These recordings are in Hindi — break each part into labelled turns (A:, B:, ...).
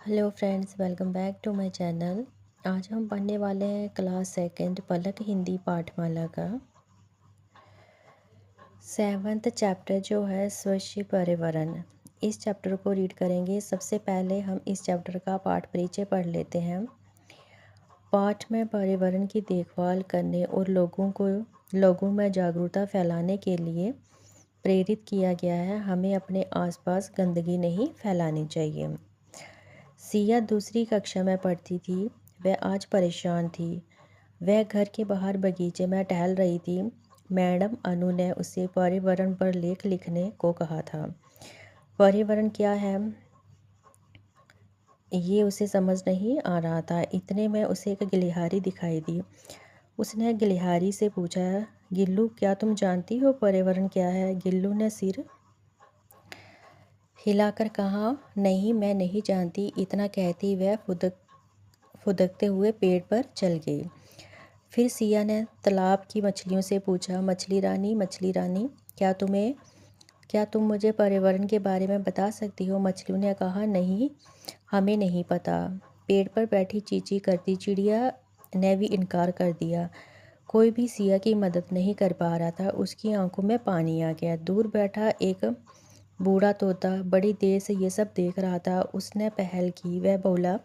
A: Hello friends, welcome back to my channel. आज हम पढ़ने वाले हैं क्लास सेकंड पलक हिंदी पाठमाला का 7th चैप्टर जो है स्वच्छ पर्यावरण। इस चैप्टर को रीड करेंगे। सबसे पहले हम इस चैप्टर का पाठ परिचय पढ़ लेते हैं। पाठ में पर्यावरण की देखभाल करने और लोगों में जागरूकता फैलाने के लिए प्रेरित किया गया है। हमें अपने आसपास गंदगी नहीं फैलानी चाहिए। सिया दूसरी कक्षा में पढ़ती थी। वह आज परेशान थी। वह घर के बाहर बगीचे में टहल रही थी। मैडम अनु ने उसे पर्यावरण पर लेख लिखने को कहा था। पर्यावरण क्या है ये उसे समझ नहीं आ रहा था। इतने में उसे एक गिलहरी दिखाई दी। उसने गिलहरी से पूछा, गिल्लू क्या तुम जानती हो पर्यावरण क्या है? गिल्लू ने सिर हिलाकर कहा, नहीं मैं नहीं जानती। इतना कहती वह फुदकते हुए पेड़ पर चल गई। फिर सिया ने तालाब की मछलियों से पूछा, मछली रानी क्या तुम मुझे पर्यावरण के बारे में बता सकती हो? मछलियों ने कहा, नहीं हमें नहीं पता। पेड़ पर बैठी चींची करती चिड़िया ने भी इनकार कर दिया। कोई भी सिया की मदद नहीं कर पा रहा था। उसकी आंखों में पानी आ गया। दूर बैठा एक बूढ़ा तोता बड़ी देर से ये सब देख रहा था। उसने पहल की। वह बोला,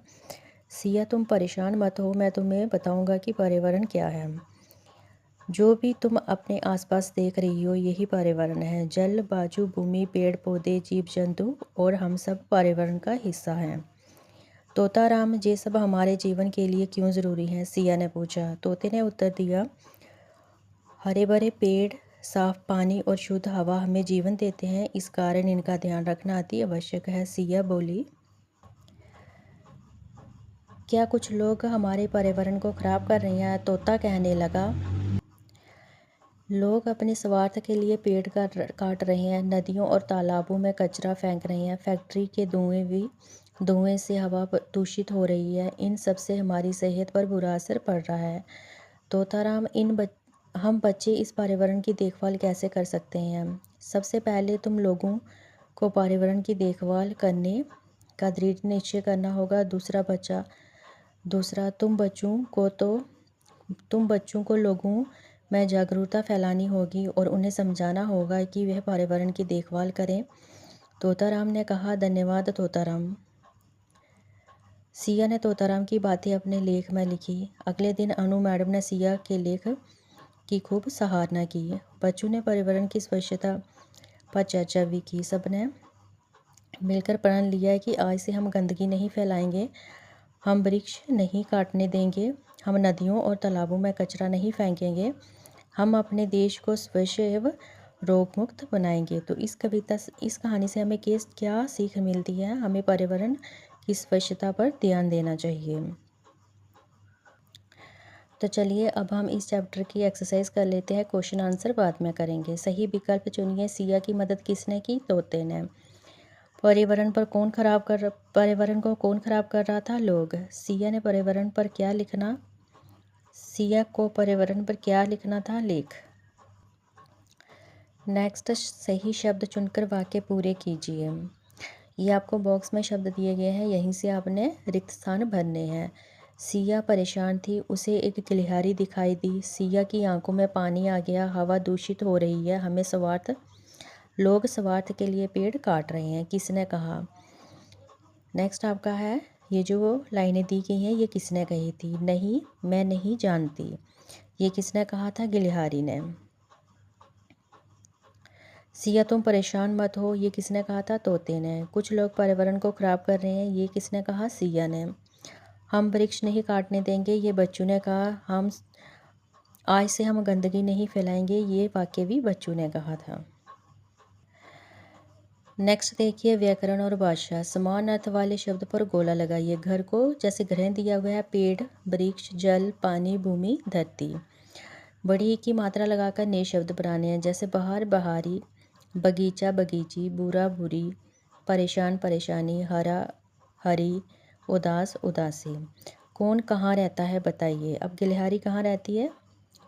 A: सिया तुम परेशान मत हो, मैं तुम्हें बताऊंगा कि पर्यावरण क्या है। जो भी तुम अपने आसपास देख रही हो यही पर्यावरण है। जल, वायु, भूमि, पेड़ पौधे, जीव जंतु और हम सब पर्यावरण का हिस्सा हैं। तोताराम, ये सब हमारे जीवन के लिए क्यों ज़रूरी है? सिया ने पूछा। तोते ने उत्तर दिया, हरे भरे पेड़, साफ पानी और शुद्ध हवा हमें जीवन देते हैं। इस कारण इनका ध्यान रखना अति आवश्यक है। सिया बोली, क्या कुछ लोग हमारे पर्यावरण को खराब कर रहे हैं? तोता कहने लगा, लोग अपने स्वार्थ के लिए पेड़ काट रहे हैं, नदियों और तालाबों में कचरा फेंक रहे हैं। फैक्ट्री के धुएं से हवा दूषित हो रही है। इन सब से हमारी सेहत पर बुरा असर पड़ रहा है। तोताराम, हम बच्चे इस पर्यावरण की देखभाल कैसे कर सकते हैं? सबसे पहले तुम लोगों को पर्यावरण की देखभाल करने का दृढ़ निश्चय करना होगा। दूसरा तुम बच्चों को लोगों में जागरूकता फैलानी होगी और उन्हें समझाना होगा कि वह पर्यावरण की देखभाल करें। तोताराम ने कहा, धन्यवाद तोताराम। सिया ने तोताराम की बातें अपने लेख में लिखी। अगले दिन अनु मैडम ने सिया के लेख की खूब सराहना की। बच्चों ने पर्यावरण की स्वच्छता पर चर्चा भी की। सबने मिलकर प्रण लिया कि आज से हम गंदगी नहीं फैलाएंगे, हम वृक्ष नहीं काटने देंगे, हम नदियों और तालाबों में कचरा नहीं फेंकेंगे, हम अपने देश को स्वच्छ एवं रोग मुक्त बनाएंगे। तो इस कहानी से हमें क्या सीख मिलती है? हमें पर्यावरण की स्वच्छता पर ध्यान देना चाहिए। तो चलिए अब हम इस चैप्टर की एक्सरसाइज कर लेते हैं। क्वेश्चन आंसर बाद में करेंगे। सही विकल्प चुनिए। सिया की मदद किसने की? तोते ने। पर्यावरण को कौन खराब कर रहा था? लोग। सिया को पर्यावरण पर क्या लिखना था? लेख। नेक्स्ट, सही शब्द चुनकर वाक्य पूरे कीजिए। ये आपको बॉक्स में शब्द दिए गए हैं, यहीं से आपने रिक्त स्थान भरने हैं। सिया परेशान थी। उसे एक गिलहरी दिखाई दी। सिया की आंखों में पानी आ गया। हवा दूषित हो रही है। लोग स्वार्थ के लिए पेड़ काट रहे हैं। किसने कहा? नेक्स्ट आपका है, ये जो लाइनें दी गई हैं ये किसने कही थी? नहीं मैं नहीं जानती, ये किसने कहा था? गिलहरी ने। सिया तुम परेशान मत हो, ये किसने कहा था? तोते ने। कुछ लोग पर्यावरण को खराब कर रहे हैं, ये किसने कहा? सिया ने। हम वृक्ष नहीं काटने देंगे, ये बच्चों ने कहा। आज से हम गंदगी नहीं फैलाएंगे, ये वाक्य भी बच्चों ने कहा था। नेक्स्ट देखिए, व्याकरण और भाषा। समान अर्थ वाले शब्द पर गोला लगाइए। घर को जैसे ग्रह दिया हुआ है, पेड़, वृक्ष, जल, पानी, भूमि, धरती। बड़ी की मात्रा लगाकर नए शब्द बनाने हैं, जैसे बाहर, बहारी, बगीचा, बगीची, बुरा, बुरी, परेशान, परेशानी, हरा, हरी, उदास, उदासी। कौन कहाँ रहता है बताइए। अब गिलहरी कहाँ रहती है?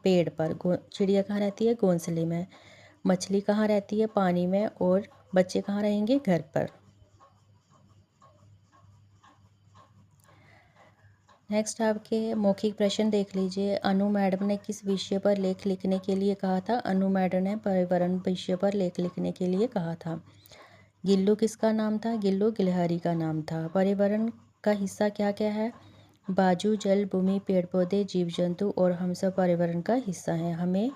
A: पेड़ पर। चिड़िया कहाँ रहती है? घोंसले में। मछली कहाँ रहती है? पानी में। और बच्चे कहाँ रहेंगे? घर पर। नेक्स्ट आपके मौखिक प्रश्न देख लीजिए। अनु मैडम ने किस विषय पर लेख लिखने के लिए कहा था? अनु मैडम ने पर्यावरण विषय पर लेख लिखने के लिए कहा था। गिल्लू किसका नाम था? गिल्लू गिलहरी का नाम था। पर्यावरण का हिस्सा क्या क्या है? बाजू, जल, भूमि, पेड़ पौधे, जीव जंतु और हम सब पर्यावरण का हिस्सा हैं। हमें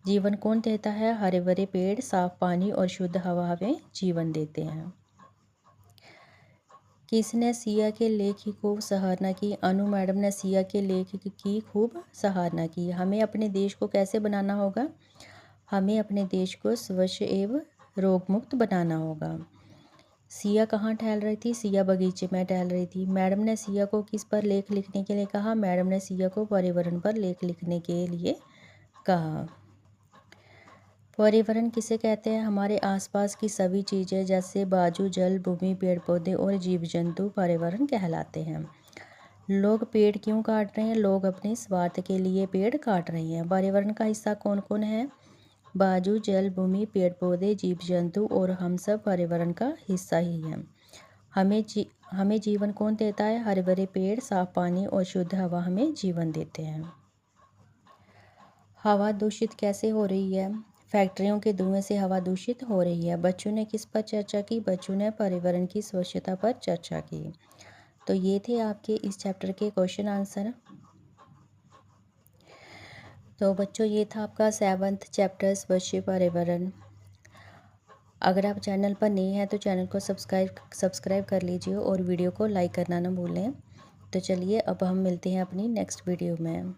A: जीवन कौन देता है? हरे भरे पेड़, साफ पानी और शुद्ध हवा हमें जीवन देते हैं। किसने सिया के लेख की खूब सराहना की? अनु मैडम ने सिया के लेख की खूब सराहना की। हमें अपने देश को कैसे बनाना होगा? हमें अपने देश को स्वच्छ एवं रोगमुक्त बनाना होगा। सिया कहाँ टहल रही थी? सिया बगीचे में टहल रही थी। मैडम ने सिया को किस पर लेख लिखने के लिए कहा? मैडम ने सिया को पर्यावरण पर लेख लिखने के लिए कहा। पर्यावरण किसे कहते हैं? हमारे आसपास की सभी चीज़ें जैसे बाजू, जल, भूमि, पेड़ पौधे और जीव जंतु पर्यावरण कहलाते हैं। लोग पेड़ क्यों काट रहे हैं? लोग अपने स्वार्थ के लिए पेड़ काट रहे हैं। पर्यावरण का हिस्सा कौन कौन है? बाजू, जल, भूमि, पेड़ पौधे, जीव जंतु और हम सब पर्यावरण का हिस्सा ही हैं। हमें जीवन कौन देता है? हरे भरे पेड़, साफ पानी और शुद्ध हवा हमें जीवन देते हैं। हवा दूषित कैसे हो रही है? फैक्ट्रियों के धुएं से हवा दूषित हो रही है। बच्चों ने किस पर चर्चा की? बच्चों ने पर्यावरण की स्वच्छता पर चर्चा की। तो ये थे आपके इस चैप्टर के क्वेश्चन आंसर। तो बच्चों ये था आपका 7th चैप्टर स्वच्छ पर्यावरण। अगर आप चैनल पर नए हैं तो चैनल को सब्सक्राइब कर लीजिए और वीडियो को लाइक करना ना भूलें। तो चलिए अब हम मिलते हैं अपनी नेक्स्ट वीडियो में।